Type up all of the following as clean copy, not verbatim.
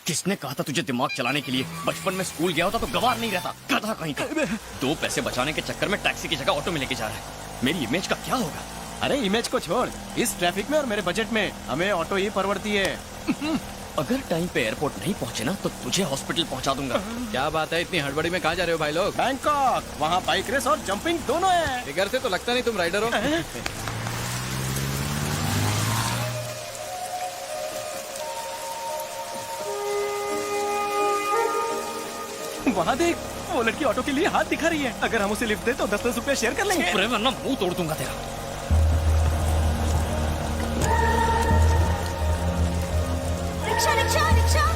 किसने कहा था तुझे दिमाग चलाने के लिए? बचपन में स्कूल गया होता तो गवार नहीं रहता, गधा कहीं का। 2 पैसे बचाने के चक्कर में टैक्सी की जगह ऑटो में लेके जा रहा है। मेरी इमेज का क्या होगा? अरे इमेज को छोड़, इस ट्रैफिक में और मेरे बजट में हमें ऑटो ही परवड़ती है। अगर टाइम पे एयरपोर्ट नहीं पहुंचे ना तो तुझे हॉस्पिटल पहुंचा दूंगा। क्या बात है, इतनी हड़बड़ी में कहाँ जा रहे हो भाई लोग? बैंकॉक, वहाँ बाइक रेस और जंपिंग दोनों है। फिगर से तो लगता नहीं तुम राइडर हो। वहाँ देख, वो लड़की ऑटो के लिए हाथ दिखा रही है। अगर हम उसे लिफ्ट दे तो 10-10 रुपए शेयर कर लेंगे। वरना मुंह तोड़ दूंगा तेरा। Rickshaw rickshaw rickshaw.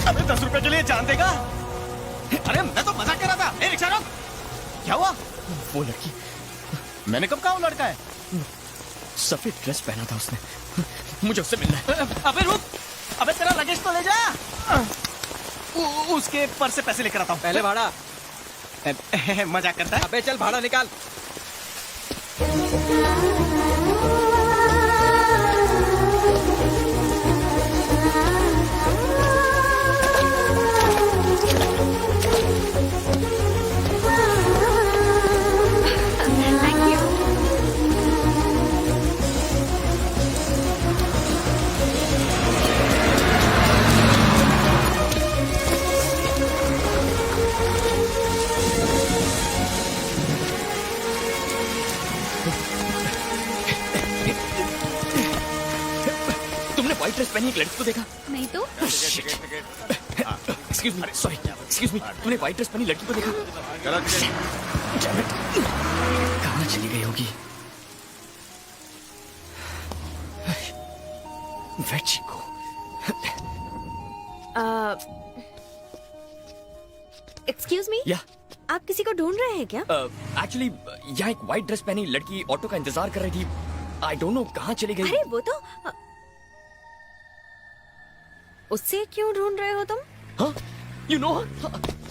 अबे 10 रुपए के लिए जान देगा? अरे मैं तो मजाक कर रहा था। ए रिक्शा रोक। क्या हुआ? वो लड़की, मैंने कब कहा वो लड़का है? सफेद ड्रेस पहना था उसने। मुझे उससे मिलना है। अबे रुक, अबे तेरा लगेज तो ले जा। उसके पर्स से पैसे लेकर आता हूँ। पहले भाड़ा। मजाक करता है। अबे चल भाड़ा निकाल। Thank you. तुमने व्हाइट ड्रेस पहनी एक लड़की को देखा? नहीं तो excuse me, sorry, excuse me, तुमने व्हाइट ड्रेस पहनी लड़की को देखा? Damn it. कहाँ चली गई होगी? Where'd she go? Excuse me, या आप किसी को ढूंढ रहे हैं क्या? एक्चुअली यहाँ एक व्हाइट ड्रेस पहनी लड़की ऑटो का इंतजार कर रही थी। आई डोंट नो कहाँ चली गई। अरे वो तो उससे क्यों ढूंढ रहे हो तुम? हाँ, यू नो,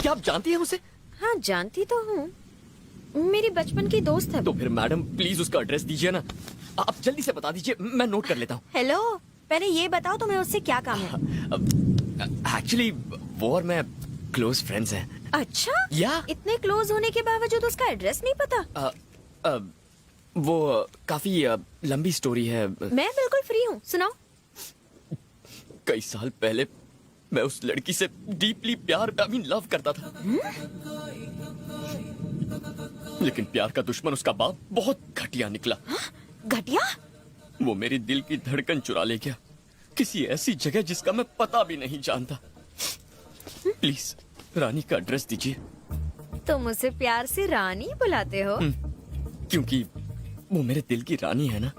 क्या आप जानती हैं उसे? हाँ जानती तो हूँ, मेरी बचपन की दोस्त है। तो फिर मैडम प्लीज उसका एड्रेस दीजिए ना। आप जल्दी से बता दीजिए, मैं नोट कर लेता हूँ। हेलो, पहले ये बताओ तुम्हें उससे क्या काम है? एक्चुअली वो और मैं क्लोज फ्रेंड्स हैं। अच्छा, या इतने क्लोज होने के बावजूद उसका एड्रेस नहीं पता? वो काफी लंबी स्टोरी है। मैं बिल्कुल फ्री हूँ, सुनाओ। कई साल पहले मैं उस लड़की से डीपली प्यार, आई मीन लव करता था। लेकिन प्यार का दुश्मन उसका बाप बहुत घटिया निकला। घटिया? वो मेरी दिल की धड़कन चुरा ले गया, किसी ऐसी जगह जिसका मैं पता भी नहीं जानता। प्लीज रानी का एड्रेस दीजिए। तुम उसे प्यार से रानी बुलाते हो? क्योंकि वो मेरे दिल की रानी है ना।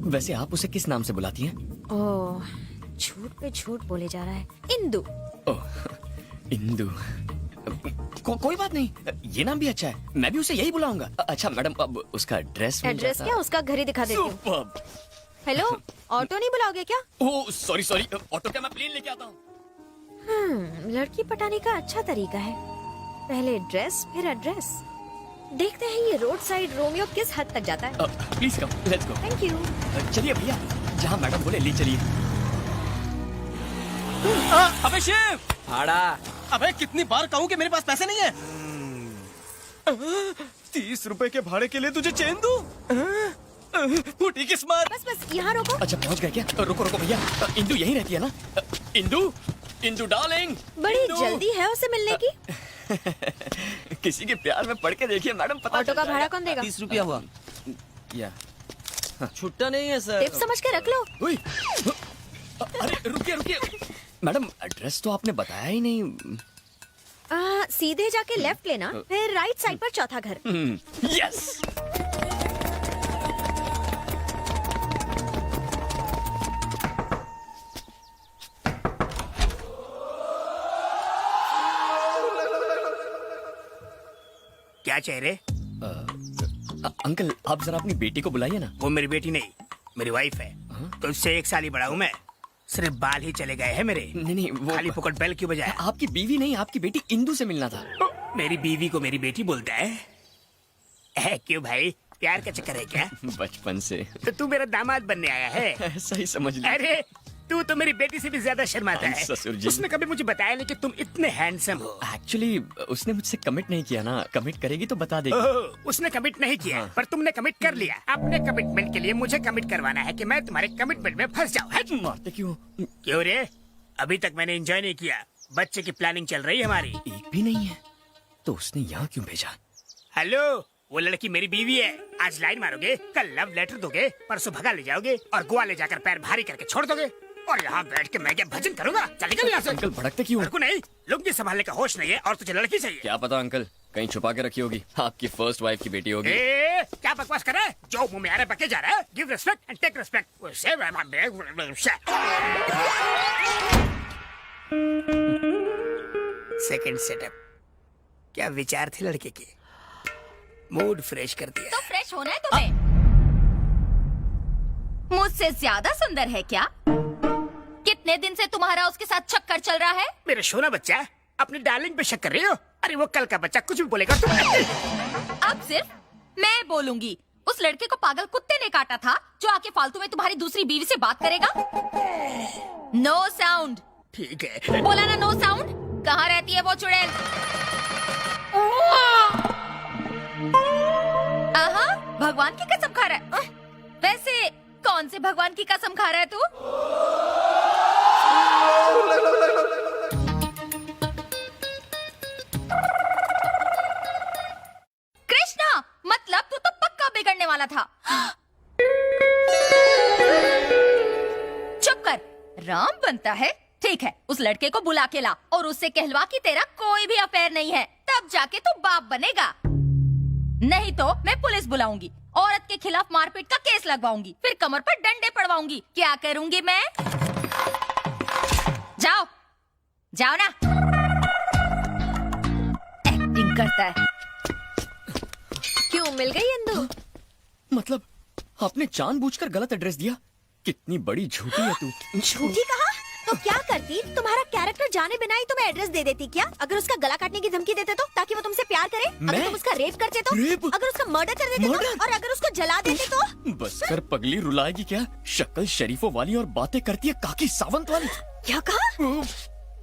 वैसे आप उसे किस नाम से बुलाती हैं? ओह, झूठ पे झूठ बोले जा रहा है। इंदु। ओह, इंदु। कोई बात नहीं, ये नाम भी अच्छा है, मैं भी उसे यही बुलाऊंगा। अच्छा मैडम, अब उसका एड्रेस एड्रेस क्या? उसका घर ही दिखा देती हूँ। Superb. हेलो, ऑटो नहीं बुलाओगे क्या? ओह सॉरी सॉरी, ऑटो क्या, मैं प्लेन लेके आता हूँ। लड़की पटाने का अच्छा तरीका है, पहले ड्रेस फिर एड्रेस। देखते हैं ये रोड साइड रोमियो किस हद तक जाता है। Please come, let's go. Thank you. चलिए भैया, जहाँ मैडम बोले ले चलिए। अबे शिव, भाड़ा। अबे कितनी बार कहूँ कि मेरे पास पैसे नहीं है। 30 रुपए के भाड़े के लिए तुझे चेन दूं? फूटी किस्मत। बस बस यहाँ रोको। अच्छा पहुँच गए क्या? रुको रुको भैया, इंदु यहीं रहती है ना? इंदु, इंदु डार्लिंग। बड़ी जल्दी है उसे मिलने की। किसी के प्यार में पड़ के देखिए मैडम, पता ऑटो का भाड़ा कौन देगा? 30 रुपया हुआ। या छुट्टा नहीं है सर। टिप समझ के रख लो। उई, अरे रुकिए रुकिए मैडम, एड्रेस तो आपने बताया ही नहीं। सीधे जाके लेफ्ट लेना, फिर राइट साइड पर चौथा घर। यस। क्या चेहरे? अंकल आप जरा अपनी बेटी को बुलाइए ना। वो मेरी बेटी नहीं, मेरी वाइफ है। तो उससे 1 साल ही बड़ा हूँ मैं। सिर्फ बाल ही चले गए हैं मेरे। नहीं वो खाली फुकट बेल क्यों बजाया? आपकी बीवी नहीं, आपकी बेटी इंदु से मिलना था। मेरी बीवी को मेरी बेटी बोलता है क्यों भाई, प्यार का चक्कर है क्या? बचपन से। तो तू मेरा दामाद बनने आया है? ऐसा ही समझ लो। अरे तू तो मेरी बेटी से भी ज्यादा शर्माता है। ससुर जी। उसने कभी मुझे बताया नहीं कि तुम इतने हैंडसम हो। एक्चुअली उसने मुझसे कमिट नहीं किया ना, कमिट करेगी तो बता देगी। ओह, उसने कमिट नहीं किया पर तुमने कमिट कर लिया। अपने कमिटमेंट के लिए मुझे कमिट करवाना है कि मैं तुम्हारे कमिटमेंट में फंस जाऊँ। मारते क्यों? क्यों रे? अभी तक मैंने एंजॉय नहीं किया। बच्चे की प्लानिंग चल रही है हमारी। एक भी नहीं है तो उसने यहाँ क्यों भेजा? हेलो, वो लड़की मेरी बीवी है। आज लाइन मारोगे, कल लव लेटर दोगे, परसों भगा ले जाओगे और गोवा ले जाकर पैर भारी करके छोड़ दोगे। और यहाँ बैठ के मैं क्या भजन करूंगा? चल निकल यहाँ से। अंकल भड़कते क्यों? को नहीं, लुंगी संभालने का होश नहीं है और तुझे लड़की चाहिए। क्या पता अंकल, कहीं छुपा के रखी होगी। आपकी फर्स्ट वाइफ की बेटी होगी। क्या बकवास कर रहा है? जो मुंह में आ रहा है बके जा रहा है। Give respect and take respect. Second setup. क्या विचार थे लड़के के? मूड फ्रेश कर दिया। तो फ्रेश होना है तुम्हें? मुझसे ज्यादा सुंदर है क्या? कितने दिन से तुम्हारा उसके साथ चक्कर चल रहा है? मेरा सोना बच्चा, अपनी डार्लिंग पे शक कर रही हो? अरे वो कल का बच्चा कुछ भी बोलेगा तुम। अब सिर्फ मैं बोलूंगी। उस लड़के को पागल कुत्ते ने काटा था जो आके फालतू में तुम्हारी दूसरी बीवी से बात करेगा। No sound. ठीक है। बोला ना नो साउंड। कहाँ रहती है वो चुड़ैल? आहा, भगवान की कसम खा रहा है। वैसे कौन से भगवान की कसम खा रहा है तू? कृष्णा, मतलब तू तो पक्का बिगड़ने वाला था। चुप कर। राम बनता है? ठीक है, उस लड़के को बुला के ला और उससे कहलवा कि तेरा कोई भी अफेयर नहीं है, तब जाके तू बाप बनेगा। नहीं तो मैं पुलिस बुलाऊंगी, औरत के खिलाफ मारपीट का केस लगवाऊंगी, फिर कमर पर डंडे पड़वाऊंगी। क्या करूंगी मैं? जाओ जाओ ना। एक्टिंग करता है। क्यों मिल गई इंदु? मतलब आपने जानबूझकर गलत एड्रेस दिया? कितनी बड़ी झूठी है तू। झूठी कहा? तो क्या करती? तुम्हारा कैरेक्टर जाने बिना ही तुम्हें एड्रेस दे देती क्या? अगर उसका गला काटने की धमकी देते तो, ताकि वो तुमसे प्यार करे? अगर मैं? तुम उसका रेप करते तो? रेप? अगर उसका मर्डर कर देते मर्डर? तो? और अगर उसको जला देते तो? बस कर पगली, रुलाएगी क्या? शक्ल शरीफों वाली और बातें करती है काकी सावंत वाली। क्या कहा?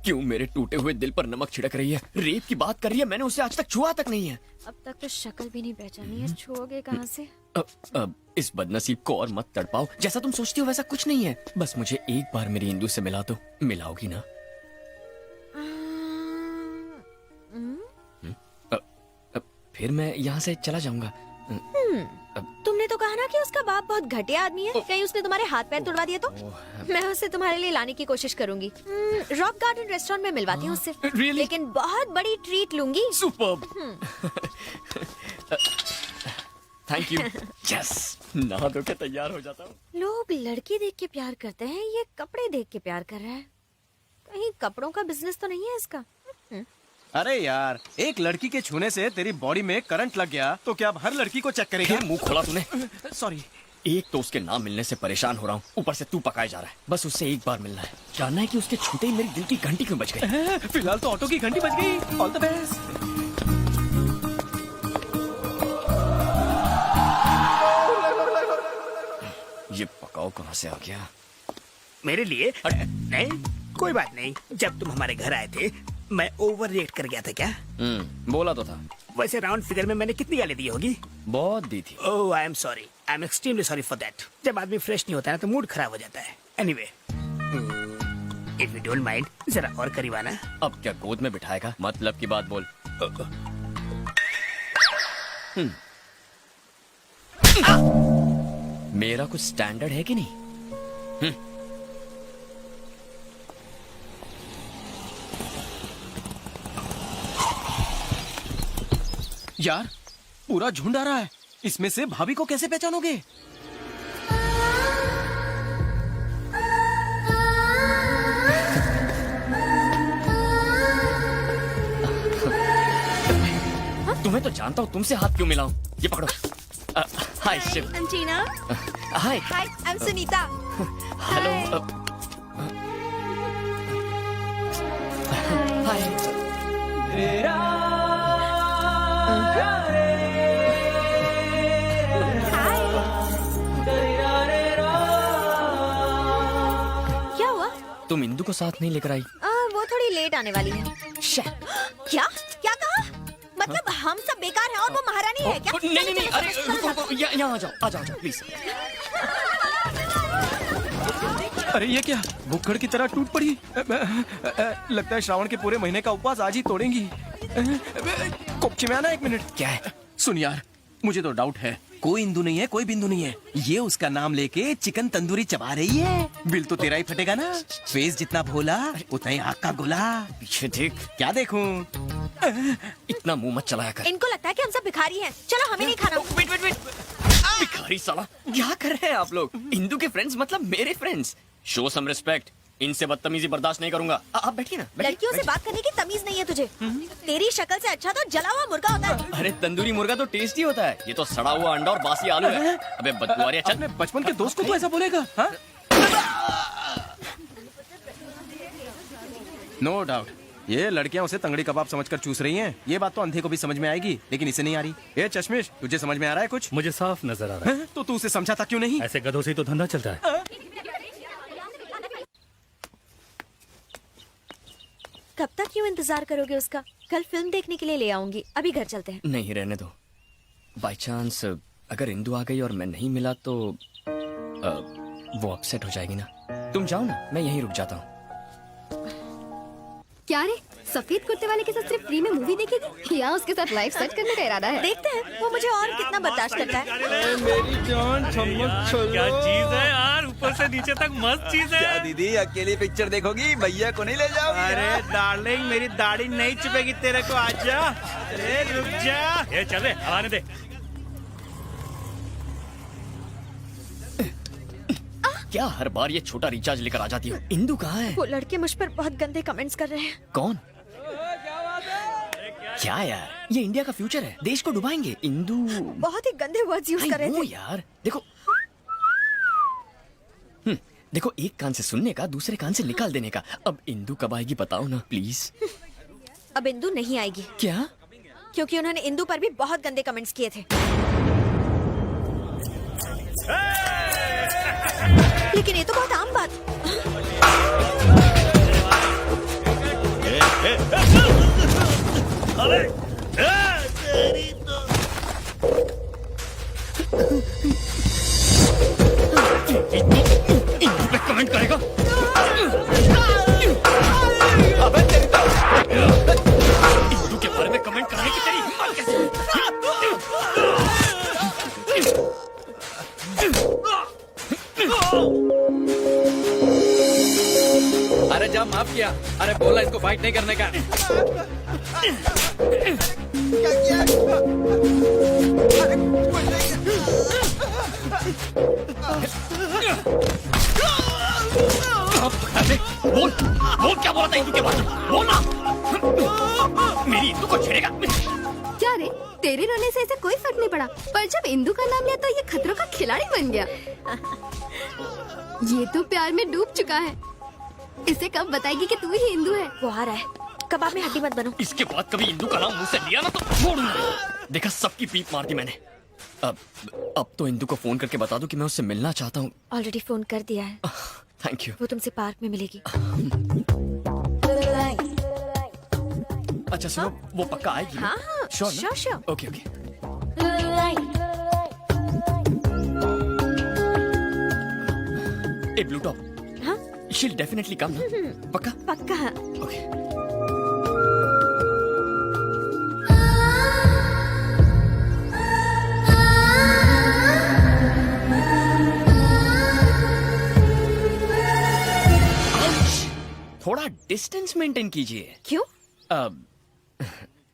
क्यों मेरे टूटे हुए दिल पर नमक छिड़क रही है? रेप की बात कर रही है, मैंने उसे आज तक छुआ तक नहीं है। अब तक तो शक्ल भी नहीं पहचानी है, छुओगे कहाँ से? अब इस बदनसीब को और मत तड़पाओ। जैसा तुम सोचती हो वैसा कुछ नहीं है। बस मुझे एक बार मेरी इंदु से मिला दो। मिलाओगी ना? फिर मैं यहाँ से चला जाऊंगा। तुमने तो कहा ना कि उसका बाप बहुत घटिया आदमी है। कहीं उसने तुम्हारे हाथ पैर तुड़वा दिए तो? मैं उसे तुम्हारे लिए लाने की कोशिश करूंगी। रॉक गार्डन रेस्टोरेंट में मिलवाती हूँ उससे। Really? लेकिन बहुत बड़ी ट्रीट लूंगी। सुपर्ब। Thank you. यस, नहा धो के तैयार हो जाता हूँ। लोग लड़की देख के प्यार करते हैं, ये कपड़े देख के प्यार कर रहा है। कहीं कपड़ों का बिजनेस तो नहीं है इसका? अरे यार, एक लड़की के छूने से तेरी बॉडी में करंट लग गया तो क्या अब हर लड़की को चेक करेगा? फिर मुंह खोला तूने। सॉरी। एक तो उसके नाम मिलने से परेशान हो रहा हूँ, ऊपर से तू पकाए जा रहा है। बस उससे एक बार मिलना है, जानना है कि उसके छूते ही मेरी दिल की घंटी क्यों बज गई। फिलहाल तो ऑटो की घंटी बज गई। All the best. ये पकाओ कहाँ से आ गया? मेरे लिए? नहीं, कोई बात नहीं। जब तुम हमारे घर आए थे मैं ओवर रिएक्ट कर गया था क्या? बोला तो था। वैसे राउंड फिगर में मैंने कितनी गाली दी होगी? बहुत दी थी। Oh, I am sorry. I am extremely sorry for that. जब आदमी फ्रेश नहीं होता है तो मूड खराब हो जाता है। Anyway, if you don't mind, जरा और करीब आना। अब क्या गोद में बिठाएगा? मतलब की बात बोल। मेरा कुछ स्टैंडर्ड है कि नहीं? यार, पूरा झुंड आ रहा है। इसमें से भाभी को कैसे पहचानोगे? तुम्हें तो जानता हूँ, तुमसे हाथ क्यों मिलाऊं? ये पकड़ो। Hi Shiv. I'm Tina. Hi. Hi, I'm Sunita. Hello. Hi. क्या हुआ? तुम इंदु को साथ नहीं लेकर आई? वो थोड़ी लेट आने वाली है। क्या क्या कहा? मतलब हम सब बेकार हैं और वो महारानी है क्या? नहीं नहीं, अरे रुको, यहाँ आ जाओ प्लीज। अरे ये क्या, भुक्कड़ की तरह टूट पड़ी। लगता है श्रावण के पूरे महीने का उपवास आज ही तोड़ेंगी। कोपचे में आना, एक मिनट। क्या है? सुन यार, मुझे तो डाउट है, कोई इंदु नहीं है, कोई बिंदु नहीं है। ये उसका नाम लेके चिकन तंदूरी चबा रही है। बिल तो तेरा ही फटेगा ना। फेस जितना भोला उतना ही आग का गोला। पीछे देख। क्या देखूं? इतना मुंह मत चलाया कर। इनको लगता है कि हम सब भिखारी हैं। चलो हमें नहीं खाना। वेट। भिखारी साला, क्या कर रहे हैं आप लोग? इंदु के फ्रेंड्स मतलब मेरे फ्रेंड्स। Show some respect. इनसे बदतमीजी बर्दाश्त नहीं करूंगा। आप बैठिए ना। लड़कियों से बात करने की तमीज नहीं है तुझे। तेरी शक्ल से अच्छा तो जला हुआ मुर्गा होता है। अरे तंदूरी मुर्गा तो टेस्टी होता है, ये तो सड़ा हुआ अंडा और बासी आलू है। अबे बदबुआरिया, चल। अपने बचपन के दोस्त को तू ऐसा बोलेगा? नो डाउट ये लड़कियां उसे तंगड़ी कबाब समझकर चूस रही हैं। ये बात तो अंधे को भी समझ में आएगी, लेकिन इसे नहीं आ रही। ए चश्मिश, तुझे समझ में आ रहा है कुछ? मुझे साफ नजर आ रहा है। तो तू उसे समझाता क्यों नहीं? ऐसे गधों से ही तो धंधा चलता है। कब तक क्यों इंतजार करोगे उसका? कल फिल्म देखने के लिए ले आऊंगी। अभी घर चलते हैं। नहीं, रहने दो। बाय चांस अगर इंदु आ गई और मैं नहीं मिला तो वो अपसेट हो जाएगी ना। तुम जाओ ना, मैं यहीं रुक जाता हूँ। क्या रे, सफेद कुर्ते वाले के साथ सिर्फ फ्री में मूवी देखेगी या उसके साथ लाइफ सेट करने का इरादा है? देखते हैं वो मुझे और कितना बर्दाश्त करता है। मेरी जान चम्मच क्या चीज है यार, ऊपर से नीचे तक मस्त चीज है। क्या दीदी अकेली पिक्चर देखोगी? भैया को नहीं ले जाओगी? अरे डार्लिंग, मेरी दाढ़ी नहीं चुपेगी तेरे को। आजा, अरे रुक जा। ये चल रे, आने दे। क्या हर बार ये छोटा रिचार्ज लेकर आ जाती हो? इंदु कहाँ है? वो लड़के मुझ पर बहुत गंदे कमेंट्स कर रहे हैं। कौन? क्या यार, ये इंडिया का फ्यूचर है, देश को डुबाएंगे। इंदु बहुत ही गंदे वर्ड्स यूज कर रहे थे। यार देखो, देखो, एक कान से सुनने का, दूसरे कान से निकाल देने का। अब इंदु कब आएगी बताओ ना प्लीज। अब इंदु नहीं आएगी। क्या? क्योंकि उन्होंने इंदु पर भी बहुत गंदे कमेंट्स किए थे। लेकिन ये तो बहुत आम बात। इंदु पे कमेंट करेगा? इंदु के बारे में कमेंट करने की तेरी हिम्मत कैसे? अरे जा, माफ किया। अरे बोला इसको फाइट नहीं करने का। बोल क्या बोला था इंदु के बारे में? बोल ना। मेरी इंदु को छेड़ेगा? क्या रे, तेरे रोने से इसे कोई फर्क नहीं पड़ा, पर जब इंदु का नाम लिया तो ये खतरों का खिलाड़ी बन गया। ये तो प्यार में डूब चुका है। इसे कब बताएगी कि तू ही इंदु है? वो आ रहा है। कबाब में हड्डी मत बनो। इसके बाद कभी इंदु का नाम मुंह से लिया ना तो छोड़ूंगा। देखा, सबकी पीप मार दी मैंने। अब तो इंदु को फोन करके बता दूं कि मैं उससे मिलना चाहता हूँ। ऑलरेडी फोन कर दिया है। Thank you. वो तुमसे पार्क में मिलेगी। अच्छा सुनो, वो पक्का आएगी? हाँ, sure sure sure. Okay okay. A blue top, हाँ शी'll definitely come ना? पक्का? पक्का। ओके। थोड़ा डिस्टेंस मेंटेन कीजिए। क्यों?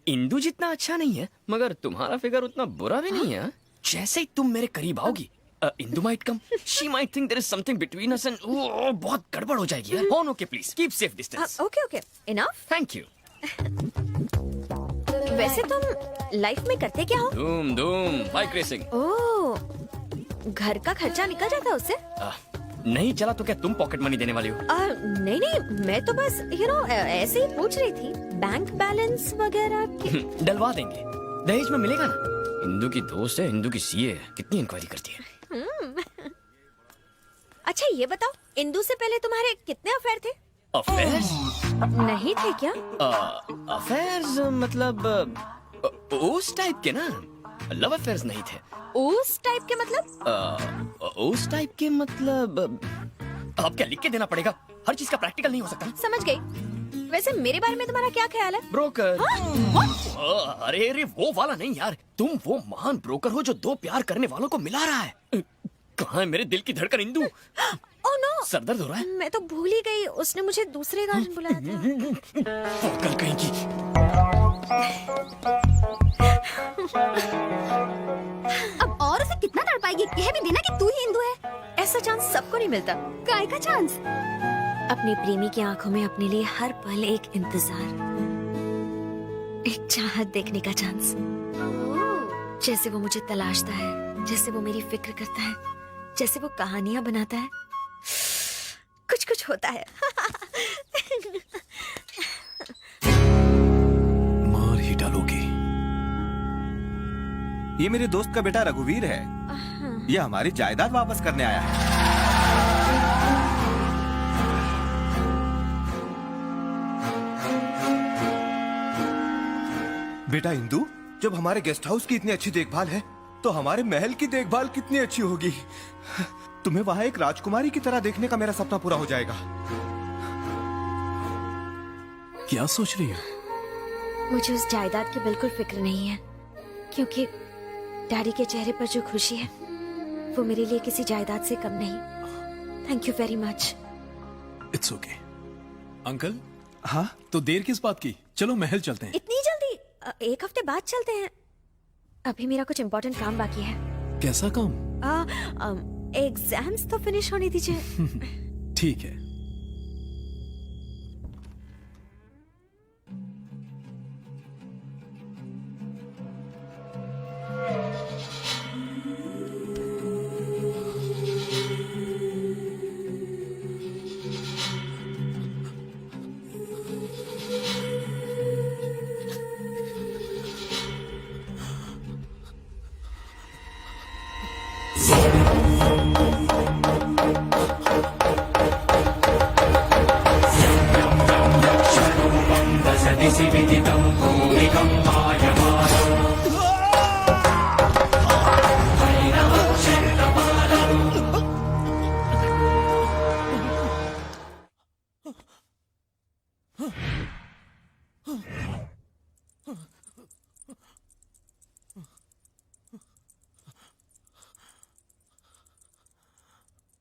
इंदु जितना अच्छा नहीं है, मगर तुम्हारा फिगर उतना बुरा भी नहीं है। जैसे ही तुम मेरे करीब आओगी, Indu might come, she might think there is something between us and बहुत गड़बड़ हो जाएगी। Own okay, please keep safe distance. Okay okay, enough. Thank you. वैसे तुम लाइफ में करते क्या हो? धूम धूम बाइक रेसिंग। ओह, घर का खर्चा निकल जाता है उससे? नहीं चला तो क्या तुम पॉकेट मनी देने वाली हो? नहीं नहीं, मैं तो बस ऐसे ही पूछ रही थी, बैंक बैलेंस वगैरह की। डलवा देंगे, दहेज में मिलेगा ना। हिंदू की दोस्त है, हिंदू की सीए है, कितनी इंक्वायरी करती है। अच्छा ये बताओ, इंदू से पहले तुम्हारे कितने अफेयर थे? अफेयर्स? नहीं थे क्या? अफेयर्स मतलब उस टाइप के ना, लव अफेयर्स नहीं थे। उस टाइप के मतलब? उस टाइप के मतलब अब क्या लिख के देना पड़ेगा? हर चीज का प्रैक्टिकल नहीं हो सकता। समझ गई। वैसे मेरे बारे में तुम्हारा क्या ख्याल है? ब्रोकर। अरे अरे वो वाला नहीं यार, तुम वो महान ब्रोकर हो जो दो प्यार करने वालों को मिला रहा है। कहाँ है मेरे दिल की धड़कन इंदू? ओह नो, सरदर्द हो रहा है? मैं तो भूल ही गई, उसने मुझे दूसरे गार्डन बुलाया था। कल कहीं की। अब और उसे कितना तड़पाएगी? कह भी देना कि तू ही हिंदू है। ऐसा चांस सबको नहीं मिलता। काय का चांस? अपने प्रेमी की आंखों में अपने लिए हर पल एक इंतजार, एक चाहत देखने का चांस। जैसे वो मुझे तलाशता है, जैसे वो मेरी फिक्र करता है, जैसे वो कहानियां बनाता है, कुछ कुछ होता है। मार ही डालोगी। ये मेरे दोस्त का बेटा रघुवीर है। ये हमारी जायदाद वापस करने आया है। बेटा इंदु, जब हमारे गेस्ट हाउस की इतनी अच्छी देखभाल है तो हमारे महल की देखभाल कितनी अच्छी होगी। तुम्हें वहां एक राजकुमारी की तरह देखने का मेरा सपना पूरा हो जाएगा। क्या सोच रही हो? मुझे उस जायदाद की बिल्कुल फिक्र नहीं है, क्योंकि डैडी के चेहरे पर जो खुशी है वो मेरे लिए किसी जायदाद से कम नहीं। Thank you very much. It's okay. Uncle, हाँ तो देर किस बात की? चलो महल चलते हैं। इतनी जल्दी? एक हफ्ते बाद चलते हैं। अभी मेरा कुछ इम्पोर्टेंट काम बाकी है। कैसा काम? एग्जाम्स तो फिनिश होने दीजिए। ठीक है।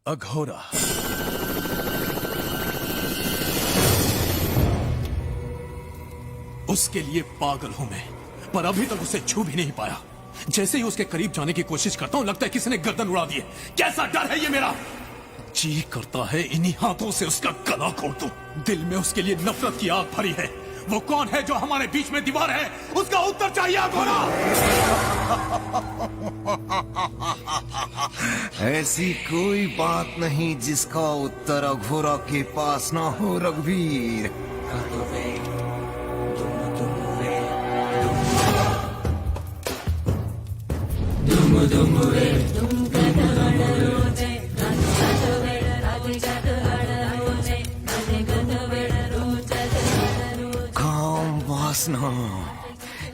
अघोरा। उसके लिए पागल हूं मैं, पर अभी तक उसे छू भी नहीं पाया। जैसे ही उसके करीब जाने की कोशिश करता हूं, लगता है किसी ने गर्दन उड़ा दी है। कैसा डर है ये मेरा! जी करता है इन्हीं हाथों से उसका गला घोट दूं। दिल में उसके लिए नफरत की आग भरी है। वो कौन है जो हमारे बीच में दीवार है? उसका उत्तर चाहिए अघोरा। ऐसी कोई बात नहीं जिसका उत्तर अघोरा के पास ना हो रघुवीर। काम वासना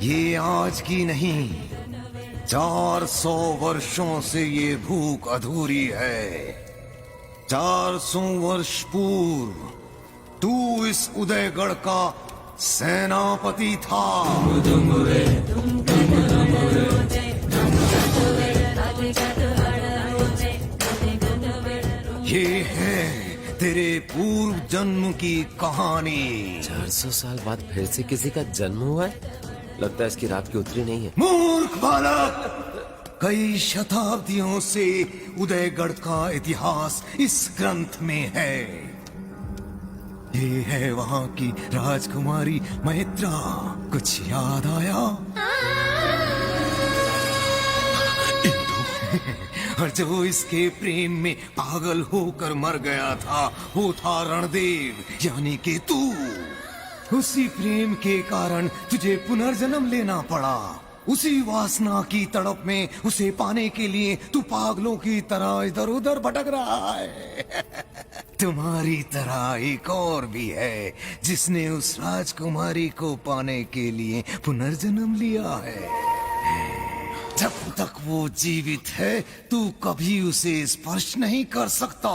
ये आज की नहीं, 400 वर्षों से ये भूख अधूरी है। 400 वर्ष पूर्व तू इस उदयगढ़ का सेनापति था। ये है तेरे पूर्व जन्म की कहानी। 400 साल बाद फिर से किसी का जन्म हुआ है? लगता है इसकी रात की उतरी नहीं है। मूर्ख बालक, कई शताब्दियों से उदयगढ़ का इतिहास इस ग्रंथ में है। ये है वहाँ की राजकुमारी मैत्रा। कुछ याद आया? और जो इसके प्रेम में पागल होकर मर गया था वो था रणदेव, यानी कि तू। उसी प्रेम के कारण तुझे पुनर्जन्म लेना पड़ा। उसी वासना की तड़प में उसे पाने के लिए तू पागलों की तरह इधर उधर भटक रहा है। तुम्हारी तरह एक और भी है जिसने उस राजकुमारी को पाने के लिए पुनर्जन्म लिया है। जब तक वो जीवित है तू कभी उसे स्पर्श नहीं कर सकता।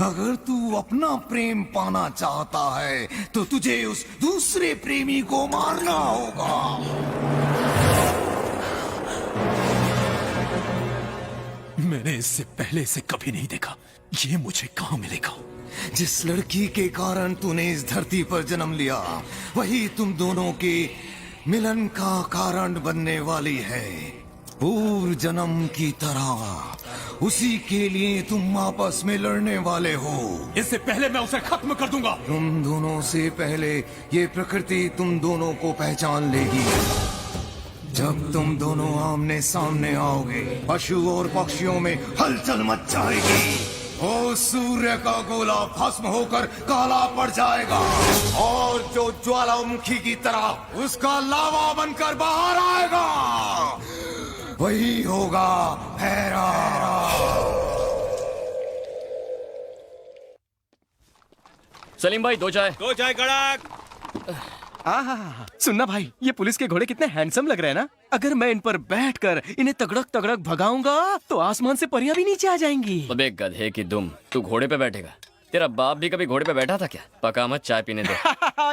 अगर तू अपना प्रेम पाना चाहता है तो तुझे उस दूसरे प्रेमी को मारना होगा। मैंने इससे पहले इसे कभी नहीं देखा, ये मुझे कहाँ मिलेगा? जिस लड़की के कारण तूने इस धरती पर जन्म लिया वही तुम दोनों के मिलन का कारण बनने वाली है। पूर्व जन्म की तरह उसी के लिए तुम आपस में लड़ने वाले हो। इससे पहले मैं उसे खत्म कर दूंगा। तुम दोनों से पहले ये प्रकृति तुम दोनों को पहचान लेगी। जब तुम दोनों आमने सामने आओगे पशु और पक्षियों में हलचल मच जाएगी। ओ सूर्य का गोला भस्म होकर काला पड़ जाएगा और जो ज्वालामुखी की तरह उसका लावा बनकर बाहर आएगा वही होगा भैरव। सलीम भाई दो चाय। दो चाय कड़क। सुनना भाई, ये पुलिस के घोड़े कितने हैंडसम लग रहे हैं ना। अगर मैं इन पर बैठकर इन्हें तगड़क तगड़क भगाऊंगा तो आसमान से परियां भी नीचे आ जाएंगी। अबे गधे की दुम, तू घोड़े पे बैठेगा? तेरा बाप भी कभी घोड़े पे बैठा था क्या? पका मत, चाय पीने दे।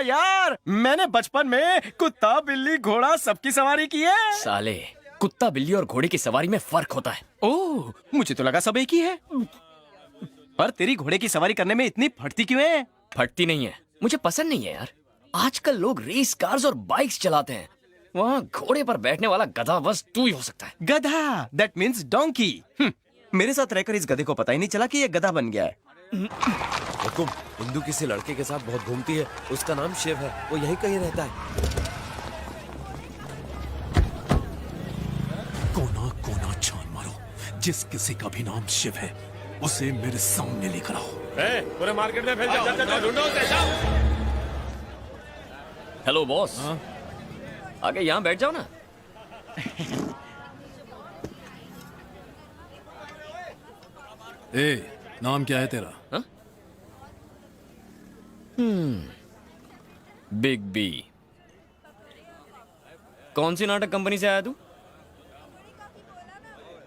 यार मैंने बचपन में कुत्ता बिल्ली घोड़ा सबकी सवारी की है। साले, कुत्ता बिल्ली और घोड़े की सवारी में फर्क होता है। ओह, मुझे तो लगा सब एक ही है। पर तेरी घोड़े की सवारी करने में इतनी फटती क्यों है? फटती नहीं है, मुझे पसंद नहीं है यार। आजकल लोग रेस कार्स और बाइक्स चलाते हैं, वहाँ घोड़े पर बैठने वाला गधा बस तू ही हो सकता है। गधा, दैट मीन्स डोंकी। मेरे साथ रहकर इस गधे को पता ही नहीं चला कि ये गधा बन गया है। हुकुम, इंदु किसी लड़के के साथ बहुत घूमती है, उसका नाम शिव है, वो यहीं कहीं रहता है। कोना कोना छान मारो, जिस किसी का भी नाम शिव है उसे मेरे सामने लेकर आओ। पूरे मार्केट में फैल जाओ, ढूंढो उसे, जाओ। हेलो बॉस, आगे यहाँ बैठ जाओ ना। नाम क्या है तेरा? Big B. कौन सी नाटक कंपनी से आया तू?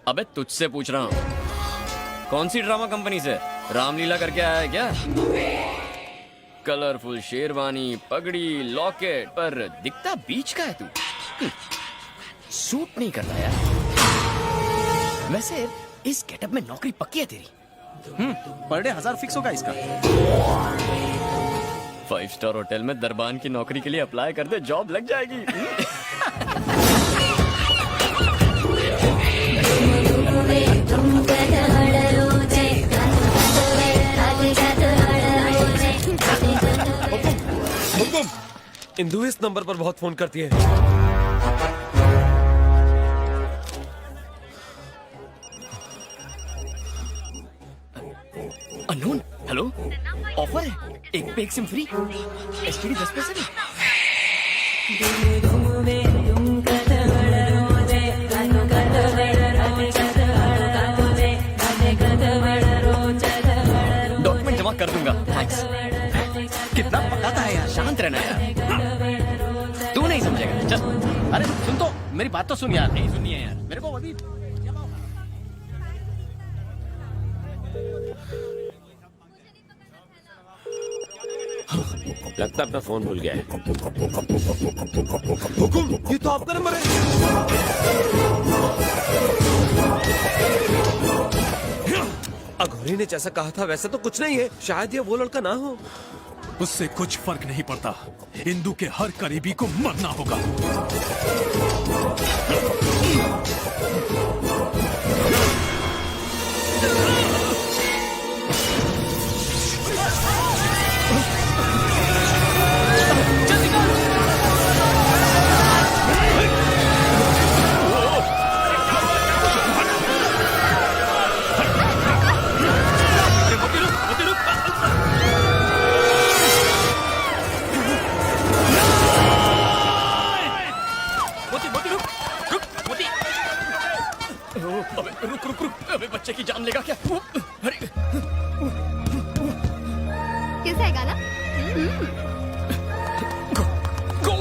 अबे तुझसे पूछ रहा हूँ, कौन सी ड्रामा कंपनी से? रामलीला करके आया है क्या? कलरफुल शेरवानी, पगड़ी, लॉकेट, पर दिखता बीच का है तू। सूट नहीं करता यार। वैसे इस गेटअप में नौकरी पक्की है तेरी? पर डे 1000 फिक्स होगा इसका। 5 स्टार होटल में दरबान की नौकरी के लिए अप्लाई कर दे, जॉब लग जाएगी। हुकुम, इंदु इस नंबर पर बहुत फोन करती है। अननोन, हेलो, ऑफर है, एक पे एक सिम फ्री, एसटीडी 10 पैसे में। डॉक्यूमेंट जमा कर दूंगा, थैंक्स। कितना पकाता है यार। शांत रहना यार, तू नहीं समझेगा। चल। अरे सुन तो, मेरी बात तो सुन यार। नहीं सुनिए यार, मेरे को अभी लगता अपना फोन भूल गया है। हुकुम, ये तो आपका नंबर है। अघोरी ने जैसा कहा था वैसा तो कुछ नहीं है, शायद ये वो लड़का ना हो। उससे कुछ फर्क नहीं पड़ता, इंदु के हर करीबी को मरना होगा। बच्चे की जान लेगा क्या? अरे कैसा है गाना? गो।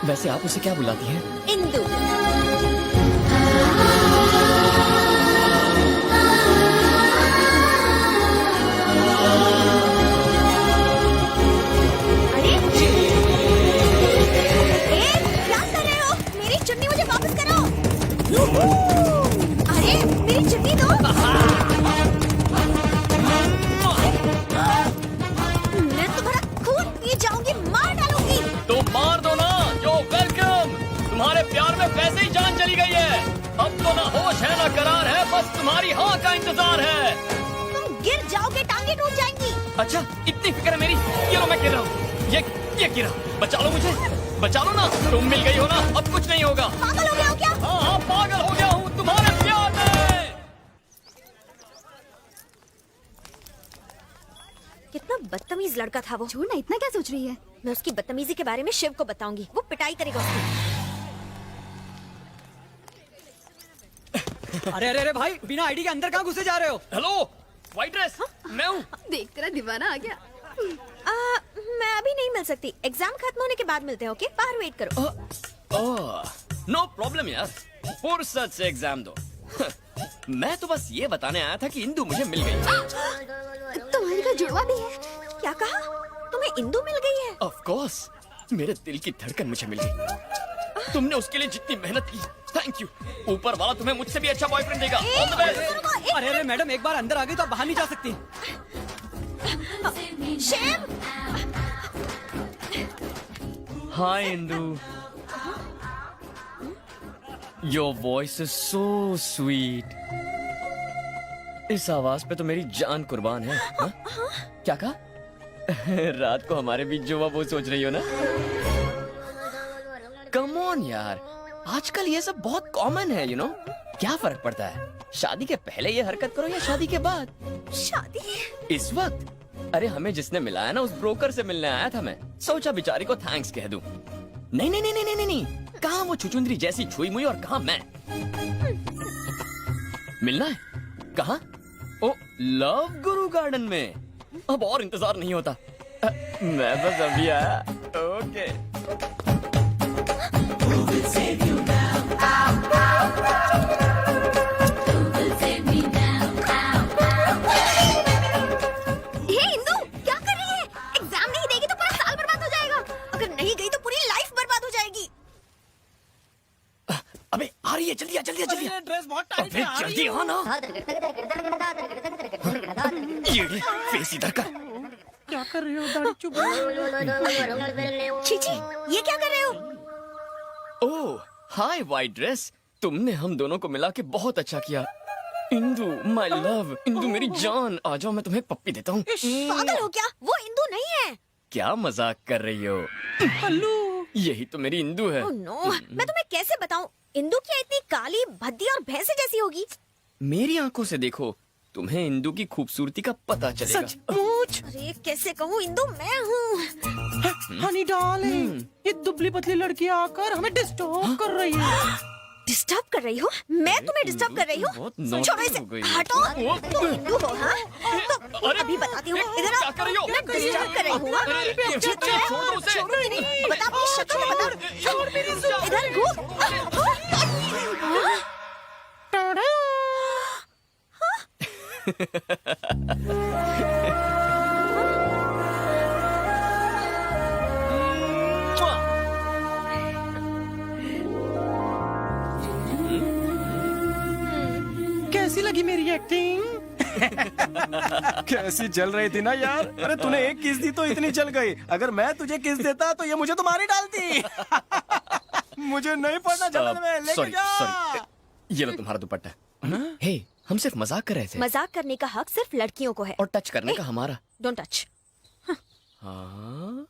वैसे आप उसे क्या बुलाती हैं? इंदु। अरे क्या कर रहे हो? मेरी चुन्नी मुझे वापस करो। अरे मेरी चुन्नी दो। मैं तुम्हारा खून पी जाऊंगी, मार डालूंगी। तो मार दो ना। तुम्हारे प्यार में वैसे ही जान चली गई है। अब तो ना होश है ना करार है, बस तुम्हारी हाँ का इंतजार है। तुम गिर जाओगे, टांगे टूट जाएंगी। अच्छा इतनी फिक्र है मेरी? ये लो मैं गिर रहा हूँ। ये गिरा। बचा लो मुझे, बचा लो ना। तुम मिल गई हो ना, अब कुछ नहीं होगा। पागल हो गया हो क्या? हाँ हाँ पागल हो गया हूँ तुम्हारे प्यार में। कितना बदतमीज लड़का था वो। छोड़ना, इतना क्या सोच रही है? मैं उसकी बदतमीजी के बारे में शिव को बताऊंगी, वो पिटाई करेगा उसकी। अरे अरे अरे भाई, बिना आईडी के अंदर कहाँ घुसे जा रहे हो? हेलो व्हाइट ड्रेस, मैं हूँ। देख तेरा दीवाना आ गया। मैं अभी नहीं मिल सकती, एग्जाम खत्म होने के बाद मिलते हैं, ओके? बाहर वेट करो। नो प्रॉब्लम यार, फुर्सत से एग्जाम दो। मैं तो बस ये बताने आया था कि इंदु मुझे मिल गई। तुम्हारे का जुड़वा भी है। क्या कहा? तुम्हें इंदु मिल गई है? ऑफ कोर्स, मेरे दिल की धड़कन मुझे मिल गई। तुमने उसके लिए जितनी मेहनत की, थैंक यू। ऊपर वाला तुम्हें मुझसे भी अच्छा बॉयफ्रेंड देगा। All the best. अरे अरे मैडम, एक बार अंदर आ गई तो आप बाहर नहीं जा सकती। Shiv! Hi Indu, your voice is so sweet. इस आवाज पे तो मेरी जान कुर्बान है। हा? क्या कहा? रात को हमारे बीच जो हुआ वो सोच रही हो ना? कम ऑन यार, आजकल ये सब बहुत कॉमन है, यू नो। क्या फर्क पड़ता है शादी के पहले ये हरकत करो या शादी के बाद? शादी? इस वक्त? अरे हमें जिसने मिलाया ना, उस ब्रोकर से मिलने आया था मैं। सोचा बेचारी को थैंक्स कह दूं। नहीं नहीं नहीं नहीं नहीं नहीं, कहाँ वो छुचुंदरी जैसी छुई मुई और कहाँ मैं। मिलना है कहाँ? ओ लव गुरु गार्डन में। अब और इंतजार नहीं होता। मैं बस अभी आया। ओके। जल्दी आ जल्दी आ जल्दी आ। ड्रेस बहुत टाइट है। जल्दी आ ना। ये फेस इधर कर। क्या कर रहे हो? दाढ़ी चुभ चीची, ये क्या कर रहे हो? ओह हाय वाइट ड्रेस, तुमने हम दोनों को मिला के बहुत अच्छा किया। इंदु माय लव, इंदु मेरी जान, आ जाओ मैं तुम्हें एक पप्पी देता हूँ। पागल हो क्या? वो इंदु नहीं है। क्या मजाक कर रही हो? हल्लू, यही तो मेरी इंदु है। ओह नो, मैं तुम्हें कैसे बताऊं? इंदु क्या इतनी काली, भद्दी और भैंसे जैसी होगी? मेरी आंखों से देखो, तुम्हें इंदु की खूबसूरती का पता चलेगा। सचमुच? अरे कैसे कहूँ, इंदु मैं हूँ। हनी डार्लिंग, ये दुबली पतली लड़की आकर हमें डिस्टर्ब कर रही है। डिस्टर्ब कर रही हो? मैं तुम्हें डिस्टर्ब कर रही बहुत हूँ? naughty छोड़ो इसे, हो गई। हटो। तुम इंदु हो, हाँ? तो अरे, अभी बताती हूँ। इधर आओ। क्या कर रही हो? मैं डिस्टर्ब कर रही हूँ, हाँ? अरे, मुझे छोड़ दो उसे। छोड़ो कि नहीं? बता अपनी शक्ल तो बता। इधर घूम। कैसी लगी मेरी एक्टिंग? कैसी जल रही थी ना यार। अरे तूने एक किस दी तो इतनी जल गई। अगर मैं तुझे किस देता तो ये मुझे तो मार ही डालती। मुझे नहीं पड़ना जलन में, लेके सॉरी जा। सॉरी, ये लो तुम्हारा दुपट्टा। हे, हम सिर्फ मजाक कर रहे थे। मजाक करने का हक सिर्फ लड़कियों को है। और टच करने का हमारा। Don't touch. हाँ